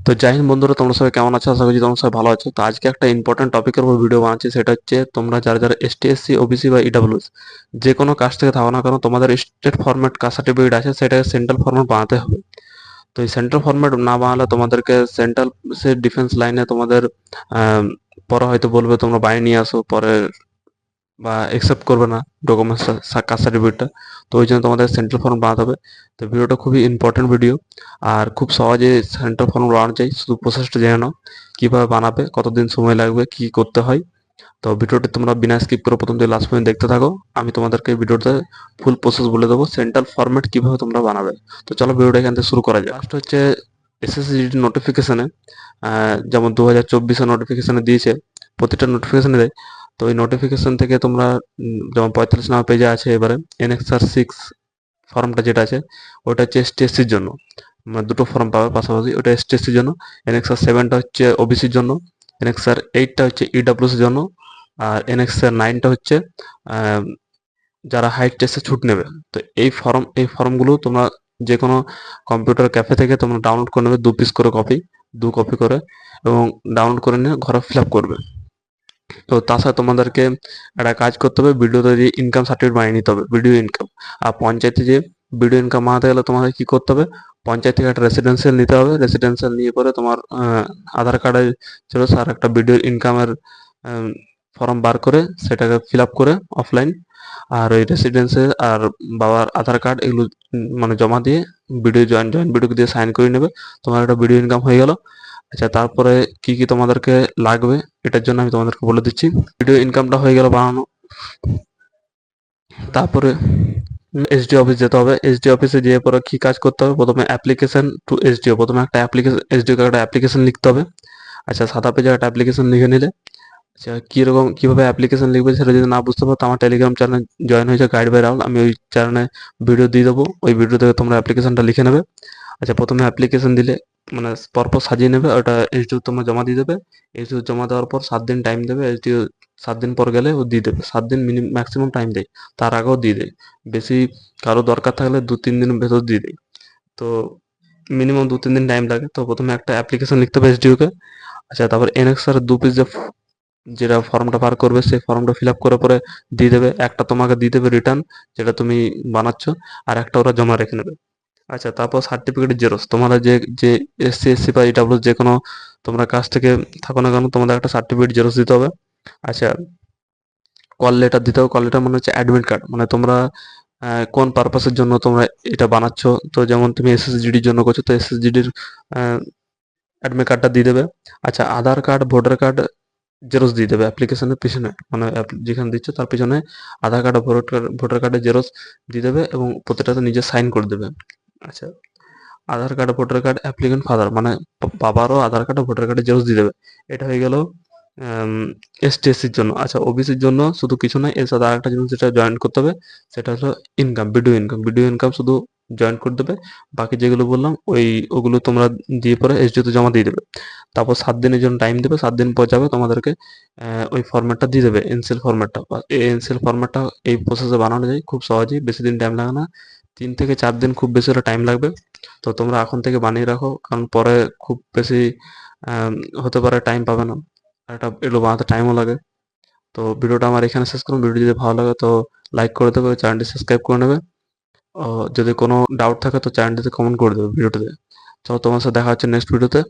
তো যাই হিন্দ বন্ধুরা, তোমরা সবাই কেমন আছো? আশা করছি তোমরা সবাই ভালো আছো। তো আজকে একটা ইম্পর্টেন্ট টপিকের উপর ভিডিও বানাচ্ছি, সেটা হচ্ছে তোমরা যারা যারা এসটি এসসি ওবিসি বা ইডাব্লিউএস যে কোনো কাস্ট থেকে থাকো না কেন, তোমাদের স্টেট ফরম্যাট কাস্ট সার্টিফিকেট আছে, সেটাকে সেন্ট্রাল ফরম্যাট বানাতে হবে। তো এই সেন্ট্রাল ফরম্যাট না বানালে তোমাদেরকে সেন্ট্রাল সে ডিফেন্স লাইনে তোমাদের পরে হয়তো বলবে তোমরা বাইরে নিয়ে আসো, পরে বা অ্যাকসেপ্ট করবে না ডকুমেন্টস কাস্ট সার্টিফিকেটটা। তো ওই জন্য তোমাদের সেন্ট্রাল ফর্ম বানাতে হবে। তো ভিডিওটা খুবই ইম্পর্টেন্ট ভিডিও, আর খুব সহজে সেন্ট্রাল ফর্ম বানানো যায়। শুধু প্রসেসটা জেনে নাও, কীভাবে বানাবে, কতদিন সময় লাগবে, কি করতে হয়। তো ভিডিওটি তোমরা বিনা স্কিপ করে প্রথম থেকে লাস্ট পর্যন্ত দেখতে থাকো। আমি তোমাদেরকে ভিডিওতে ফুল প্রসেস বলে দেবো, সেন্ট্রাল ফরম্যাট কীভাবে তোমরা বানাবে। তো চলো ভিডিওটা এখান থেকে শুরু করা যায়। ফার্স্ট হচ্ছে এসএসসি নোটিফিকেশনে, যেমন 2024-এর নোটিফিকেশনে দিয়েছে, প্রতিটা নোটিফিকেশনে দেয়। তো ওই নোটিফিকেশন থেকে তোমরা যেমন 45 নম্বর পেজে আছে এবারে এনএক্সআর 6 ফর্মটা যেটা আছে, ওটা হচ্ছে এসটি এসসির জন্য। মানে দুটো ফর্ম পাবে পাশাপাশি, ওটা এসটি এসসির জন্য। এনএক্সআর 7টা হচ্ছে ওবিসির জন্য, এনএক্সআর 8টা হচ্ছে ইডাব্লিউএস জন্য, আর এনএক্সআর 9টা হচ্ছে যারা হাইট টেস্টে ছুট নেবে। তো এই ফর্মগুলো তোমরা যে কোনো কম্পিউটার ক্যাফে থেকে তোমরা ডাউনলোড করে নেবে, 2 পিস করে কপি, 2 কপি করে, এবং ডাউনলোড করে নিয়ে ঘরে ফিল আপ করবে। তো তাছাড়া তোমাদেরকে একটা কাজ করতে হবে, ভিডিওতে যে ইনকাম সার্টিফিকেট বানিয়ে নিতে হবে, ভিডিও ইনকাম। আর পঞ্চায়েতে যে ভিডিও ইনকাম বানাতে গেলে তোমাদের কি করতে হবে, পঞ্চায়েত থেকে একটা রেসিডেন্সিয়াল নিতে হবে। রেসিডেন্সিয়াল নিয়ে পরে তোমার আধার কার্ডের জেরক্স আর একটা ভিডিও ইনকামের ফর্ম বার করে সেটাকে ফিল আপ করে অফলাইন, আর ওই রেসিডেন্সিয়াল আর বাবার আধার কার্ড এগুলো মানে জমা দিয়ে ভিডিও জয়েন্ট ভিডিও দিয়ে সাইন করে নেবে, তোমার একটা ভিডিও ইনকাম হয়ে গেল। আচ্ছা, তারপরে কি কি তোমাদেরকে লাগবে এটার জন্য আমি তোমাদেরকে বলে দিচ্ছি। ভিডিও ইনকামটা হয়ে গেল বানানো, তারপরে এসডি অফিস যেতে হবে। এসডি অফিসে যেয়ে পরে কি কাজ করতে হবে, প্রথমে অ্যাপ্লিকেশন টু এসডিও, প্রথমে একটা অ্যাপ্লিকেশন এসডিও একটা অ্যাপ্লিকেশন লিখতে হবে। আচ্ছা, সাদা পেজে একটা অ্যাপ্লিকেশন লিখে নিলে, আচ্ছা কীরকম কীভাবে অ্যাপ্লিকেশন লিখবে সেটা যদি না বুঝতে পারো, তো আমার টেলিগ্রাম চ্যানেল জয়েন হয়েছে গাইড বাই রাহুল, আমি ওই চ্যানেলে ভিডিও দিয়ে দেবো, ওই ভিডিও থেকে তোমরা অ্যাপ্লিকেশনটা লিখে নেবে। আচ্ছা, প্রথমে অ্যাপ্লিকেশন দিলে মানে পরপর সাজিয়ে নেবে, ওটা এসডিও তোমরা জমা দিয়ে দেবে। এসডিও জমা দেওয়ার পর 7 দিন টাইম দেবে, এসডিও 7 দিন পর গেলে ও দিয়ে দেবে। 7 দিন ম্যাক্সিমাম টাইম দেয়, তার আগেও দিয়ে দেয়। বেশি কারো দরকার থাকলে 2-3 দিনের ভেতর দিয়ে দেয়। তো মিনিমাম 2-3 দিন টাইম লাগে। তো প্রথমে একটা অ্যাপ্লিকেশন লিখতে হবে এসডিওকে। আচ্ছা, তারপর এনএক্সআর 2 পিস যেটা ফর্মটা বার করবে, সেই ফর্মটা ফিল আপ করে পরে দিয়ে দেবে। একটা তোমাকে দিয়ে দেবে রিটার্ন, যেটা তুমি বানাচ্ছ, আর একটা ওরা জমা রেখে নেবে। আচ্ছা, তারপর সার্টিফিকেটের জেরক্স, তোমরা যে যে এসসি এসসি বা ইডাব্লিউএস যে কোনো তোমরা কাছ থেকে থাকো না কেন, তোমাদের একটা সার্টিফিকেট জেরক্স দিতে হবে। আচ্ছা, কল লেটার দিতে হবে। কল লেটার মানে হচ্ছে অ্যাডমিট কার্ড, মানে তোমরা কোন পারপাসের জন্য তোমরা এটা বানাচ্ছ। তো যেমন তুমি এসএসজিডির জন্য করছো, তো এসএসজিডির অ্যাডমিট কার্ডটা দিয়ে দেবে। আচ্ছা, Aadhaar card voter card xerox দিয়ে দেবে অ্যাপ্লিকেশনের পিছনে, মানে যেখানে দিচ্ছ তার পিছনে আধার কার্ড আর ভোটার কার্ডের জেরক্স দিয়ে দেবে, এবং প্রতিটাতে নিজে সাইন করে দেবে। আচ্ছা, Aadhaar card voter card applicant father মানে বাবারও আধার কার্ড ভোটার কার্ডের জেরক্স দিয়ে দেবে। এটা হয়ে গেল এসটি এসসির জন্য। আচ্ছা, ওবিসির জন্য শুধু কিছু নয়, এর সাথে আরেকটা জিনিস যেটা জয়েন করতে হবে, সেটা হলো income, video income. Video income শুধু জয়েন করে দেবে, বাকি যেগুলো বললাম ওগুলো তোমরা দিয়ে পরে এসডিওতে জমা দিয়ে দেবে। তারপর 7 দিনের জন্য টাইম দেবে, 7 দিন পর যাবে তোমাদেরকে ওই ফরম্যাটটা দিয়ে দেবে, এনসিএল ফরম্যাটটা। এই এনসিএল ফরম্যাটটা এই প্রসেসে বানানো যায় খুব সহজেই, বেশি দিন টাইম লাগে না, 3 থেকে 4 দিন খুব বেশি হলে টাইম লাগবে। তো তোমরা এখন থেকে বানিয়ে রাখো, কারণ পরে খুব বেশি আম, হতে পারে টাইম পাবে না, আর এটা এগুলো বানাতে টাইমও লাগে। তো ভিডিওটা আমার এখানে শেষ করুন। ভিডিও যদি ভালো লাগে তো লাইক করে দেবে, চ্যানেলটি সাবস্ক্রাইব করে নেবে। যদি কোনো ডাউট থাকে তো চ্যানেলটিতে কমেন্ট করে দেবে ভিডিওটিতে। চলো, তোমার সাথে দেখা হচ্ছে নেক্সট ভিডিওতে।